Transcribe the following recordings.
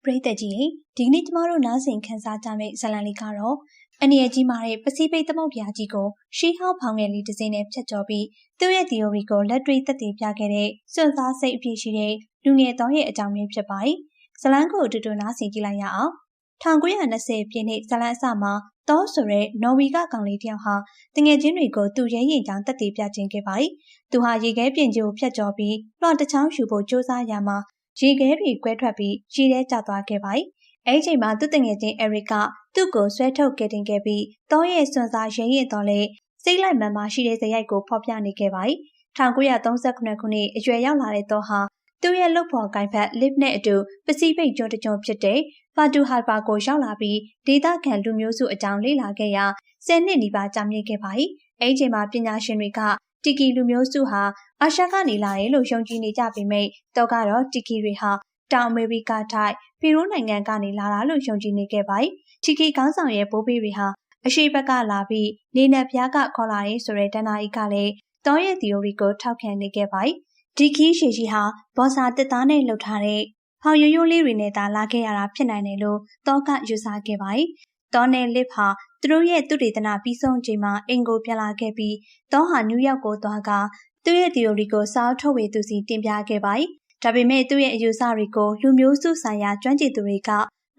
ပရိသတ်ကြီးဒီကနေ့ကျမတို့နားဆင်ခန်းစားကြမယ့်ဇာတ်လမ်းလေးကတော့အန်နီရဲ့ကြီးမာတဲ့ပစိဖိတ်သမုဒ္ဒရာကြီးကိုရှီဟောင်းဖောင်ငယ်လေးတစ်စင်းနဲ့ဖြတ်ကျော်ပြီးသူ့ရဲ့ theory ကိုလက်တွေ့သက်သေပြခဲ့တဲ့စွန့်စားစိတ်အပြည့်ရှိတဲ့လူငယ်တော်ရဲ့အကြောင်းရင်းဖြစ်ပါတယ်။ဇာတ်လမ်းကိုအတူတူနားဆင်ကြည့်လိုက်ရအောင်။1920ပြည့်နှစ်ဇာတ်လမ်းအစမှာတောဆိုတဲ့နော်ဝီကကောင်လေးတယောက်ဟာတငယ်ချင်းတွေကိုသူ့ရဲရင်ကြောင်သက်သေပြခြင်းခဲ့ပါတယ်။သူဟာရေခဲပြင်ကြီးကိုဖြတ်ကျော်ပြီးလွှတ်တစ်ချောင်းယူဖို့ကြိုးစားရမှာရေခဲတွေကွဲထွက်ပြီးရေထဲကျသွားခဲ့ပါတယ်။အဲဒီချိန်မှာသူ့တငယ်ချင်းအရစ်ကသူ့ကိုဆွဲထုတ်ကယ်တင်ခဲ့ပြီးတောရဲ့စွန့်စားရဲရင်တော်လေစိတ်လိုက်မှန်မှရှိတဲ့ဇယိုက်ကိုဖော်ပြနေခဲ့ပါတယ်။1938ခုနှစ်အရွယ်ရောက်လာတဲ့တောဟာသူ့ရဲ့လုပ်ဖော်ကိုင်ဖက်လစ်နဲ့အတူပစိဖိတ်ကျွန်းတစ်ကျွန်းဖြစ်တဲ့ဖာတူဟာဘာကိုရောက်လာပြီးဒေသခံလူမျိုးစုအကြောင်းလေ့လာခဲ့ရာ10နှစ်နီးပါးကြာမြင့်ခဲ့ပါတယ်။အဲဒီချိန်မှာပညာရှင်တွေကတီကီလူမျိုးစုဟာအာရှကနေလာတယ်လို့ယုံကြည်နေကြပေမဲ့တော့ကတော့တီကီတွေဟာတောင်အမေရိကတိုက်ပီရူးနိုင်ငံကနေလာတာလို့ယုံကြည်နေခဲ့ပါတယ်။တီကီခေါင်းဆောင်ရဲ့ဘိုးဘေးတွေဟာအရှိဘက်ကလာပြီးနေနက်ဖျားကခေါ်လာတယ်ဆိုတဲ့ဒဏ္ဍာရီကလည်းတောရဲ့ theory ကိုထောက်ခံနေခဲ့ပါတယ်။ဒီခီးရှည်ကြီးဟာဘောစာတစ်သားနဲ့လှုပ်ထားတဲ့ဖောင်ရိုးရိုးလေးတွေနဲ့သာလာခဲ့ရတာဖြစ်နိုင်တယ်လို့တောကယူဆခဲ့ပါတယ်။တောနဲ့လစ်ဟာသူတို့ရဲ့သုတေသနပြီးဆုံးချိန်မှာအင်ကိုပြန်လာခဲ့ပြီးတောဟာနယူးယောက်ကိုသွားကသူ့ရဲ့ theory ကိုစာအုပ်ထုတ်ဝေသူစီတင်ပြခဲ့ပါတယ်။ဒါပေမဲ့သူ့ရဲ့အယူဆတွေကိုလူမျိုးစုဆိုင်ရာကျွမ်းကျင်သူတွေ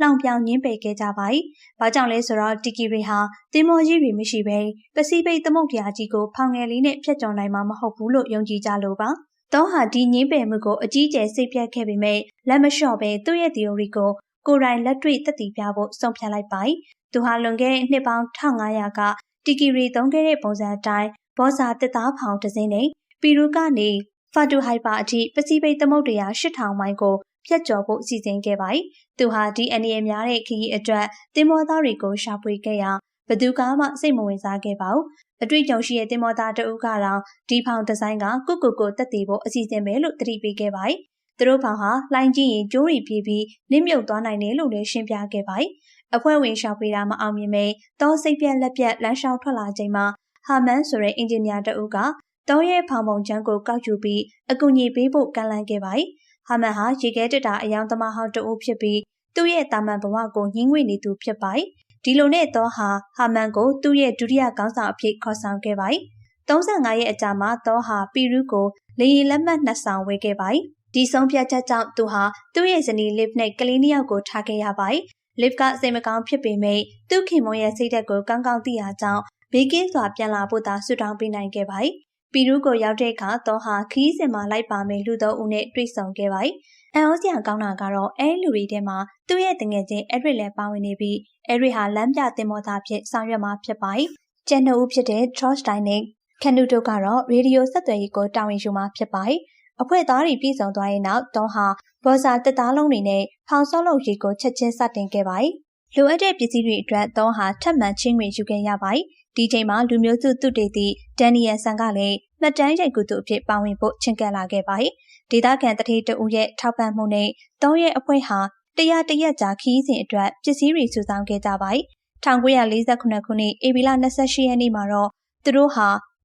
ကလောင်ပြောင်ညင်းပယ်ခဲ့ကြပါတယ်။ဘာကြောင့်လဲဆိုတော့တီကီတွေဟာသင်္ဘောကြီးတွေမရှိဘဲပစိဖိတ်သမုဒ္ဒရာကြီးကိုဖောင်ငယ်လေးနဲ့ဖြတ်ကျော်နိုင်မှာမဟုတ်ဘူးလို့ယုံကြည်ကြလို့ပါ။တောဟာဒီညင်းပယ်မှုကိုအကြီးကျယ်စိတ်ပြတ်ခဲ့ပေမဲ့လက်မလျှော့ပဲသူ့ရဲ့ theory ကိုကိုယ်တိုင်လက်တွေ့သက်သေပြဖို့ဆုံးဖြတ်လိုက်ပါတယ်။သူဟာလွန်ခဲ့တဲ့နှစ်ပေါင်း1500ကတီကီတွေသုံးခဲ့တဲ့ပုံစံအတိုင်းဘောစာတစ်သားဖောင်တစ်စင်းနဲ့ပီရူးကနေဖာတူဟိုက်ပါအထိပစိဖိတ်သမုဒ္ဒရာ8000မိုင်ကိုဖြတ်ကျော်ဖို့စီစဉ်ခဲ့ပါတယ်။သူဟာဒီအန္တရာယ်များတဲ့ခရီးအတွက်သင်္ဘောသားတွေကိုရှာဖွေခဲ့ရာဘသူကမှစိတ်မဝင်စားခဲ့ပါဘူး။အတွေ့အကြုံရှိတဲ့သင်္ဘောသားတဦးကတော့ဒီဖောင်ဒီဇိုင်းကကိုတက်တည်ဖို့အစီအစဉ်ပဲလို့သတိပေးခဲ့ပါတယ်။သူတို့ဖောင်ဟာလှိုင်းကြီးရင်ကျိုးရီပြေးပြီးနစ်မြုပ်သွားနိုင်တယ်လို့လည်းရှင်းပြခဲ့ပါတယ်။အဖွဲ့ဝင်ရှာဖွေတာမအောင်မြင်ပဲတောစိတ်ပြက်လက်ပြက်လမ်းလျှောက်ထွက်လာချိန်မှာဟာမန်ဆိုတဲ့အင်ဂျင်နီယာတဦးကတောရဲ့ဖောင်ပုံချမ်းကိုကောက်ယူပြီးအကူအညီပေးဖို့ကမ်းလှမ်းခဲ့ပါတယ်။ဟာမန်ဟာရေခဲတက်တာအယောင်သမားဟောင်းတဦးဖြစ်ပြီးသူ့ရဲ့တာမန်ဘဝကိုညှင်းငွေနေသူဖြစ်ပါတယ်။ဒီလိုနဲ့တော့ဟာမန်ကိုသူ့ရဲ့ဒုတိယခေါင်းဆောင်အဖြစ်ခေါ်ဆောင်ခဲ့ပါတယ်။35ရက်အကြာမှာတော့ဟာပီရူးကိုလေယာဉ်လက်မှတ်2ဆောင်ဝယ်ခဲ့ပါတယ်။ဒီဆုံးဖြတ်ချက်ကြောင့်သူဟာသူ့ရဲ့ဇနီးလစ်နဲ့ကလေး2ယောက်ကိုထားခဲ့ရပါတယ်။လစ်ကစိတ်မကောင်းဖြစ်ပေမဲ့သူ့ခင်မွန်ရဲ့စိတ်ဓာတ်ကိုကောင်းကောင်းသိရကြောင်းဘေးကင်းစွာပြန်လာဖို့သာဆုတောင်းပေးနိုင်ခဲ့ပါတယ်။ပီရူးကိုရောက်တဲ့အခါတော့ဟာခီးစင်မှာလိုက်ပါမယ်လူတော်ဦးနဲ့တွေ့ဆုံခဲ့ပါတယ်။အန်အောစရာကောင်းတာကတော့အဲလူတွေထဲမှာသူ့ရဲ့တငယ်ချင်းအရစ်လည်းပါဝင်နေပြီးအရစ်ဟာလမ်းပြသင်္ဘောသားဖြစ်ဆောင်ရွက်မှာဖြစ်ပါတယ်။ကျန်2ဦးဖြစ်တဲ့ Trotsky နဲ့ Canu တို့ကတော့ရေဒီယိုဆက်သွယ်ရေးကိုတာဝန်ယူမှာဖြစ်ပါတယ်။အဖွဲ့သားတွေပြည်ဆောင်သွားတဲ့နောက်တော့ဟာဘောစာတစ်သားလုံးတွေနဲ့ဖောင်ဆော့လုပ်ရေးကိုချက်ချင်းစတင်ခဲ့ပါတယ်။လိုအပ်တဲ့ပစ္စည်းတွေအတွက်တော့ဟာထပ်မံချင်းဝင်ယူခဲ့ရပါတယ်။ဒီချိန်မှာလူမျိုးစုသူတေသီဒန်နီယယ်ဆန်ကလည်းမှတ်တမ်းရိုက်ကူသူအဖြစ်ပါဝင်ဖို့ချင့်ကပ်လာခဲ့ပါတယ်။ဒေသခံတတိတဦးရဲ့ထောက်ပံ့မှုနဲ့တောရဲ့အဖွဲ့ဟာတရက်ကြာခီးစဉ်အတွက်ပစ္စည်းတွေစုဆောင်းခဲ့ကြပါတယ်။1948ခုနှစ်ဧပြီလ28ရက်နေ့မှာတော့သူတို့ဟ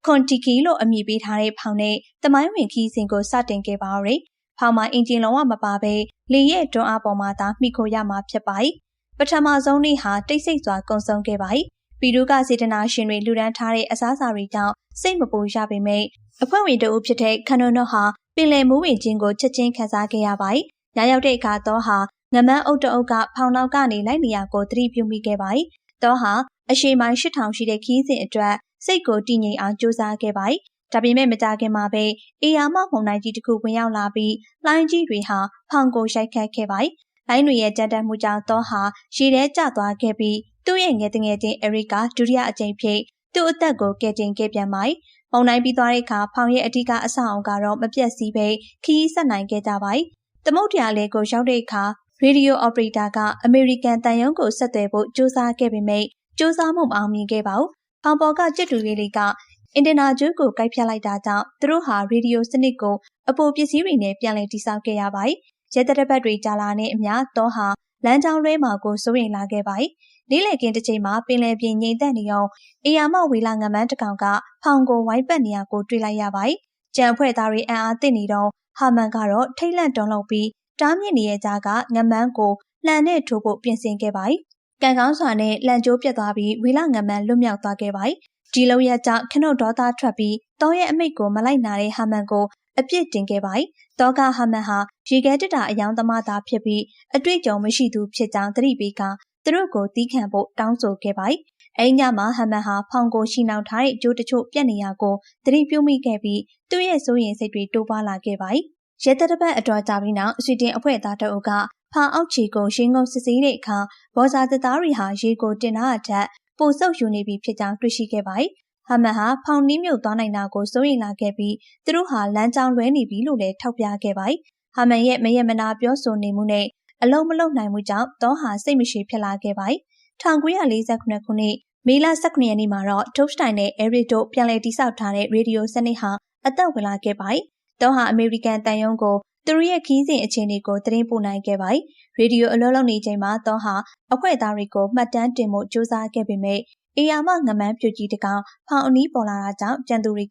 ာခွန်တီကီလို့အမည်ပေးထားတဲ့ဖောင်နဲ့တမိုင်းဝင်ခီးစဉ်ကိုစတင်ခဲ့ပါတော့။ဖောင်မှာအင်ဂျင်လုံးဝမပါဘဲလေရဲ့တွန်းအားပေါ်မှာသာမှီခိုရမှာဖြစ်ပါတယ်။ပထမဆုံးနေ့ဟာတိတ်ဆိတ်စွာကုန်ဆုံးခဲ့ပါတယ်။ပီရူးကစေတနာရှင်တွေလူဒန်းထားတဲ့အစားအစာတွေကြောင့်စိတ်မပူရပေမဲ့အဖွဲ့ဝင်တဦးဖြစ်တဲ့ခနိုနိုဟာပင်လယ်မူးဝင်ခြင်းကိုချက်ချင်းခံစားခဲ့ရပါတယ်။ညရောက်တဲ့အခါတော့ဟာငမန်းအုပ်တအုပ်ကဖောင်နောက်ကနေလိုက်နေရကိုသတိပြုမိခဲ့ပါတယ်။တော့ဟာအရှိမိုင်း8000ရှိတဲ့ခီးစဉ်အတွက်စိတ်ကိုတည်ငြိမ်အောင်ကြိုးစားခဲ့ပါတယ်။ဒါပေမဲ့မကြခင်မှာပဲအေယာမမုန်တိုင်းကြီးတစ်ခုဝင်ရောက်လာပြီးလှိုင်းကြီးတွေဟာဖောင်ကိုရိုက်ခတ်ခဲ့ပါတယ်။လိုင်းတွေရဲ့ကြမ်းတမ်းမှုကြောင့်တော့ဟာရေထဲကျသွားခဲ့ပြီးသူ့ရဲ့ငယ်တငယ်ချင်းအရစ်ကဒုတိယအကြိမ်ဖြစ်သူ့အသက်ကိုကယ်တင်ခဲ့ပြန်ပါတယ်။မုန်တိုင်းပြီးသွားတဲ့အခါဖောင်ရဲ့အထက်ကအဆောက်အုံကတော့မပြတ်စီးပဲခီးဆက်နိုင်ခဲ့ကြပါတယ်။သမုဒ္ဒရာလေကိုရောက်တဲ့အခါရေဒီယိုအော်ပရေတာကအမေရိကန်တန်ယုံကိုဆက်သွယ်ဖို့စူးစမ်းခဲ့ပေမဲ့စူးစမ်းမှုမအောင်မြင်ခဲ့ပါဘူး။ဖောင်ပေါ်ကကြက်တူလေးတွေကအင်တနာကျိုးကိုကိုက်ဖြတ်လိုက်တာကြောင့်သူတို့ဟာရေဒီယိုစနစ်ကိုအပိုပစ္စည်းတွေနဲ့ပြန်လည်တည်ဆောက်ခဲ့ရပါတယ်။ရဲတပ်ပတ်တွေကြာလာတဲ့အမျှတော့ဟာလမ်းကြောင်းလွဲမှာကိုစိုးရိမ်လာခဲ့ပါတယ်။နေ့လည်ခင်းတစ်ချိန်မှာပင်လယ်ပြင်ငြိမ်သက်နေအောင်အေယာမဝေလာငမန်းတစ်ကောင်ကဖောင်ကိုဝိုင်းပတ်နေရကိုတွေ့လိုက်ရပါတယ်။ကြံအဖွဲ့သားတွေအံ့အားသင့်နေတော့ဟာမန်ကတော့ထိတ်လန့်တုန်လှုပ်ပြီးတားမြစ်နေရကြကငမန်းကို လှန်နဲ့ထိုးဖို့ပြင်ဆင်ခဲ့ပါတယ်။ကံကောင်းစွာနဲ့လန်ကျိုးပြတ်သွားပြီးဝီလငမန်းလွတ်မြောက်သွားခဲ့ပါတယ်။ဒီလောက်ရကြောင့်ခနုတ်ဒေါသထွက်ပြီးတောရဲ့အမိတ်ကိုမလိုက်နာတဲ့ဟာမန်ကိုအပြစ်တင်ခဲ့ပါတယ်။တောကဟာမန်ဟာရေခဲတက်တာအယောင်သမားသားဖြစ်ပြီးအတွေ့အကြုံမရှိသူဖြစ်ကြောင်းသတိပေးကသူတို့ကိုတီးခံဖို့တောင်းဆိုခဲ့ပါတယ်။အဲဒီညမှာဟာမန်ဟာဖောင်ကိုရှီနှောင်ထားတဲ့ကြိုးတချို့ပြက်နေရကိုသတိပြုမိခဲ့ပြီးသူ့ရဲ့စိုးရိမ်စိတ်တွေတိုးပွားလာခဲ့ပါတယ်။ရဲတပ်တပတ်အတော်ကြာပြီးနောက်ဆွီဒင်အဖွဲ့သားတအုပ်ကဖောင်အောက်ခြေကိုရေငုံစစ်ဆေးတဲ့အခါဘော်စာသစ်သားတွေဟာရေကိုတင်ထားတဲ့အထက်ပိုဆုပ်ယူနေပြီဖြစ်ကြောင်းတွေ့ရှိခဲ့ပါတယ်။ဟာမန်ဟာဖောင်နှီးမြုပ်သွားနိုင်တာကိုစိုးရိမ်လာခဲ့ပြီးသူတို့ဟာလမ်းကြောင်းလွဲနေပြီလို့လည်းထောက်ပြခဲ့ပါတယ်။ဟာမန်ရဲ့မယက်မနာပြောဆိုနေမှုနဲ့အလုံးမလုံးနိုင်မှုကြောင့်တောဟာစိတ်မရှိဖြစ်လာခဲ့ပါတယ်။1948ခုနှစ်မေလ19ရက်နေ့မှာတော့ဒုတ်စတိုင်နဲ့အဲရစ်တို့ပြန်လည်တည်ဆောက်ထားတဲ့ရေဒီယိုစနစ်ဟာအသက်ဝင်လာခဲ့ပါတယ်။တောဟာအမေရိကန်တန်ယုံကိုသူတို့ရဲ့ခီးစဉ်အခြေအနေကိုသတင်းပို့နိုင်ခဲ့ပါတယ်။ရေဒီယိုအလုပ်လုပ်နေချိန်မှာတောဟာအဖွဲ့သားတွေကိုမှတ်တမ်းတင်ဖို့ကြိုးစားခဲ့ပေမဲ့အေယာမငမန်းပြူကြီးတကောင်ဖောင်အနီးပေါ်လာတာကြောင့်ကြံသူတွေက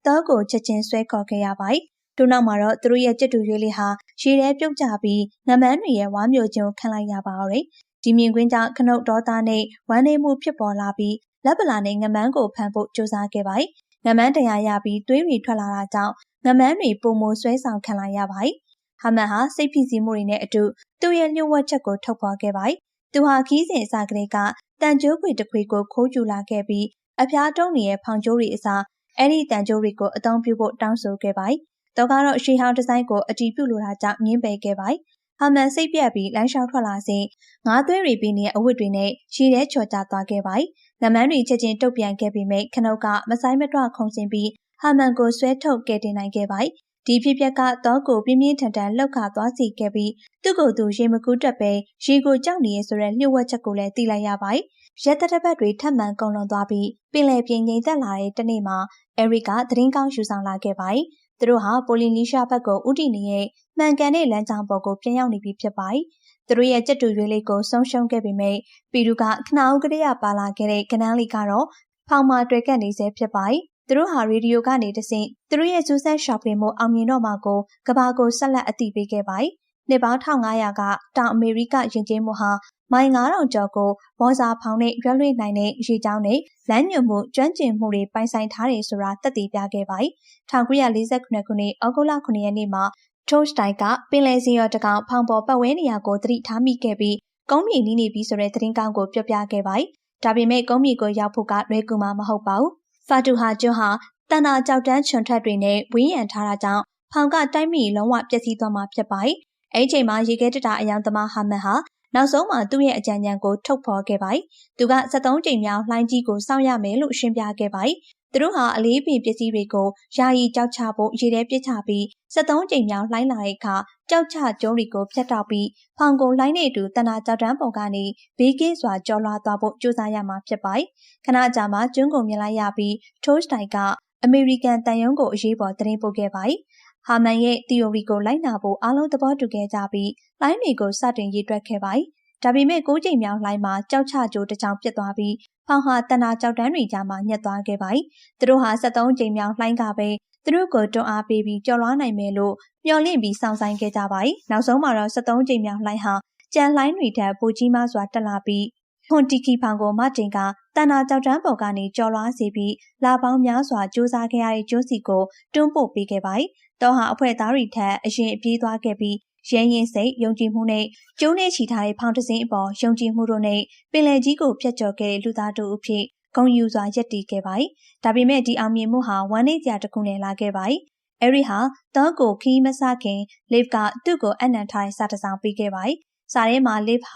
တောကိုချက်ချင်းဆွဲခေါ်ခဲ့ရပါတယ်။ထို့နောက်မှာတော့သူတို့ရဲ့ကြက်တူရွေးလေးဟာရေထဲပြုတ်ကျပြီးငမန်းတွေရဲ့ဝါမျိုးခြင်းကိုခံလိုက်ရပါတော့တယ်။ဒီမြင်ကွင်းကြောင့်ခနုတ်ဒေါသနဲ့ဝမ်းနည်းမှုဖြစ်ပေါ်လာပြီးလက်ပလာနဲ့ငမန်းကိုဖမ်းဖို့ကြိုးစားခဲ့ပါတယ်။ငမန်းတရားရပြီးသွေးတွေထွက်လာတာကြောင့်ငမန်းတွေပုံမိုဆွဲဆောင်ခံလိုက်ရပါတယ်။ဟာမန်ဟာစိတ်ဖိစီးမှုတွေနဲ့အတူသူ့ရဲ့လျှို့ဝှက်ချက်ကိုထုတ်ဖော်ခဲ့ပါတယ်။သူဟာခီးစဉ်အစကတည်းကတန်ကြိုးခွေတစ်ခွေကိုခိုးယူလာခဲ့ပြီးအဖျားတုံးရဲ့ဖောင်ကြိုးတွေအစားအဲ့ဒီတန်ကြိုးတွေကိုအသုံးပြုဖို့တောင်းဆိုခဲ့ပါတယ်။တော့ကတော့ရှေးဟောင်းဒီဇိုင်းကိုအတီးပြုလိုတာကြောင့်ငင်းပယ်ခဲ့ပါတယ်။ဟာမန်စိတ်ပြက်ပြီးလမ်းလျှောက်ထွက်လာစဉ်ငါးသွဲတွေပြီးနေတဲ့အဝတ်တွေနဲ့ရေထဲချော်ကျသွားခဲ့ပါတယ်။ငမန်းတွေချက်ချင်းတုတ်ပြန်ခဲ့ပြီးမိခနုတ်ကမဆိုင်မတော့ခုန်ဆင်းပြီးဟာမန်ကိုဆွဲထုတ်ကယ်တင်နိုင်ခဲ့ပါတယ်။ဒီဖြစ်ပျက်ကတော့ကိုပြင်းပြင်းထန်ထန်လှုပ်ခါသွားစီခဲ့ပြီးသူ့ကိုယ်သူရေမကူးတက်ပဲရေကိုကြောက်နေရဆိုတဲ့လျှို့ဝှက်ချက်ကိုလည်းသိလိုက်ရပါတယ်။ရက်တပတ်တွေထပ်မံကုန်လွန်သွားပြီးပင်လယ်ပြင်ငြိမ်သက်လာတဲ့တနေ့မှာအဲရစ်ကသတင်းကောင်းယူဆောင်လာခဲ့ပါတယ်။သူတို့ဟာပိုလီနီးရှားဘက်ကိုဥတီနေတဲ့မှန်ကန်တဲ့လမ်းကြောင်းပေါ်ကိုပြန်ရောက်နေပြီဖြစ်ပါတယ်။သူတို့ရဲ့ကြက်တူရွေးလေးကိုဆုံးရှုံးခဲ့ပေမဲ့ပီရူကခဏဦးကလေးရပါလာခဲ့တဲ့ကနန်းလေးကတော့ဖောင်မာတွေ့ကပ်နေစေဖြစ်ပါတယ်။သူတို့ဟာရေဒီယိုကနေတဆင့်သူတို့ရဲ့စူးစမ်းရှာဖွေမှုအောင်မြင်တော့မှာကိုကဘာကိုဆက်လက်အသိပေးခဲ့ပါတယ်။နှစ်ပေါင်း1500ကတောင်အမေရိကယဉ်ကျေးမှုဟာမိုင်9000ကျော်ကိုဘော်စာဖောင်နဲ့ရွက်လွှင့်နိုင်တဲ့ရေကြောင်းနဲ့လမ်းညွှန်မှုကျွမ်းကျင်မှုတွေပိုင်ဆိုင်ထားတယ်ဆိုတာသက်သေပြခဲ့ပါတယ်။1948ခုနှစ်ဩဂုတ်လ9ရက်နေ့မှာထိုးစတိုင်ကပင်လယ်စီရောတကောင်ဖောင်ပေါ်ပတ်ဝဲနေရာကိုသတိထားမိခဲ့ပြီးကုန်းမြေနီးနေပြီဆိုတဲ့သတင်းကောင်းကိုပြောပြခဲ့ပါတယ်။ဒါပေမဲ့ကုန်းမြေကိုရောက်ဖို့ကလွယ်ကူမှာမဟုတ်ပါဘူး။ဖာတူဟာကျွန်းဟာတန်တာကြောက်တန်းချွန်ထက်တွေနဲ့ဝင်းရံထားတာကြောင့်ဖောင်ကတိုက်မိလုံးဝပျက်စီးသွားမှာဖြစ်ပါတယ်။အဲဒီချိန်မှာရေခဲတက်တာအယောင်သမားဟာမန်ဟာနောက်ဆုံးမှာသူ့ရဲ့အကြံဉာဏ်ကိုထုတ်ဖော်ခဲ့ပါတယ်။သူက73ကြိမ်မြောက်လှိုင်းကြီးကိုစောင့်ရမယ်လို့ရှင်းပြခဲ့ပါတယ်။သူတို့ဟာအလေးပင်ပစ္စည်းတွေကိုယာယီကြောက်ချဖို့ရေထဲပစ်ချပြီး73ကြိမ်မြောက်လှိုင်းလာတဲ့အခါကြောက်ချကျုံးတွေကိုဖျက်တောက်ပြီးဖောင်ကိုလှိုင်းနေတူတန်တာကြောက်တန်းပေါ်ကနေဘေးကင်းစွာကျော်လွှားသွားဖို့ကြိုးစားရမှာဖြစ်ပါတယ်။ခဏကြာမှကျွန်းကိုမြင်လိုက်ရပြီးထိုးစတိုင်ကအမေရိကန်တန်ယုံကိုအရေးပေါ်သတင်းပို့ခဲ့ပါတယ်။ဟာမန်ရဲ့သီအိုရီကိုလိုက်နာဖို့အားလုံးသဘောတူခဲ့ကြပြီးလှိုင်းတွေကိုစတင်ရေးတွက်ခဲ့ပါတယ်။ဒါပေမဲ့9ကြိမ်မြောက်လှိုင်းမှာကြောက်ချကြိုးတစ်ချောင်းပြစ်သွားပြီးဖောင်ဟာတန်တာကြောက်တန်းတွေကြားမှာညှက်သွားခဲ့ပါတယ်။သူတို့ဟာ73ကြိမ်မြောက်လှိုင်းကပဲသူတို့ကိုတွန်းအားပေးပြီးကျော်လွှားနိုင်မယ်လို့မျှော်လင့်ပြီးစောင့်ဆိုင်ခဲ့ကြပါတယ်။နောက်ဆုံးမှာတော့73ကြိမ်မြောက်လှိုင်းဟာကြံလှိုင်းတွေထက်ပိုကြီးမားစွာတက်လာပြီးဟွန်တီကီဖောင်ကိုမတင်ကတန်တာကြောက်တန်းပေါ်ကနေကျော်လွှားစေပြီးလာပေါင်းများစွာစူးစမ်းခဲ့ရတဲ့ကျိုးစီကိုတွန်းပို့ပေးခဲ့ပါတယ်။တောဟာအဖွဲ့သားတွေထက်အရင်ပြေးသွားခဲ့ပြီးရဲရင်စိတ်ယုံကြည်မှုနဲ့ကျိုးနဲ့ချီထားတဲ့ဖောင်တစင်းအပေါ်ယုံကြည်မှုတို့နဲ့ပင်လယ်ကြီးကိုဖျက်ကျော်ခဲ့တဲ့လူသားတို့အဖြစ်ဂုဏ်ယူစွာရပ်တည်ခဲ့ပါတယ်။ဒါပေမဲ့ဒီအောင်မြင်မှုဟာဝမ်းနည်းစရာတစ်ခုနဲ့လာခဲ့ပါတယ်။အဲဒီဟာတောကိုခီးမစခင်လစ်ကသူ့ကိုအနံ့ထားတဲ့စာတစ်စောင်ပေးခဲ့ပါတယ်။စာထဲမှာလစ်ဟာ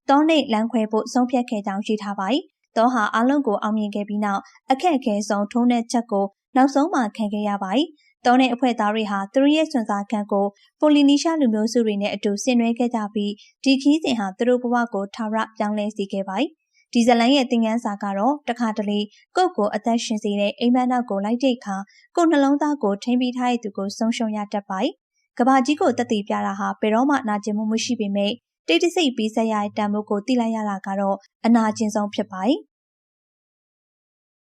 တောနဲ့လမ်းခွဲဖို့ဆုံးဖြတ်ခဲ့ကြောင်းရေးထားပါတယ်။တောဟာအလုံးကိုအောင်မြင်ခဲ့ပြီးနောက်အခက်အခဲဆုံးထိုးနှက်ချက်ကိုနောက်ဆုံးမှခံခဲ့ရပါတယ်။တောနဲ့အဖွဲ့သားတွေဟာသူတို့ရဲ့စွန့်စားခံကိုပိုလီနီးရှားလူမျိုးစုတွေနဲ့အတူဆင်နွှဲခဲ့ကြပြီးဒီခီးစဉ်ဟာသူတို့ဘဝကိုထာဝရပြောင်းလဲစေခဲ့ပါတယ်။ဒီဇလန်ရဲ့သင်ခန်းစာကတော့တခါတလေကိုယ့်ကိုအသက်ရှင်စေတဲ့အိမ်မက်နောက်ကိုလိုက်တဲ့အခါကိုယ်နှလုံးသားကိုထိမ့်ပြီးထားတဲ့သူကိုဆုံးရှုံးရတတ်ပါတယ်။ကဘာကြီးကိုတက်တည်ပြတာဟာဘယ်တော့မှနာကျင်မှုမရှိပေမဲ့တိတ်တဆိတ်ပြီးဆက်ရတဲ့တန်ဖိုးကိုသိလိုက်ရတာကတော့အနာကျင်ဆုံးဖြစ်ပါတယ်။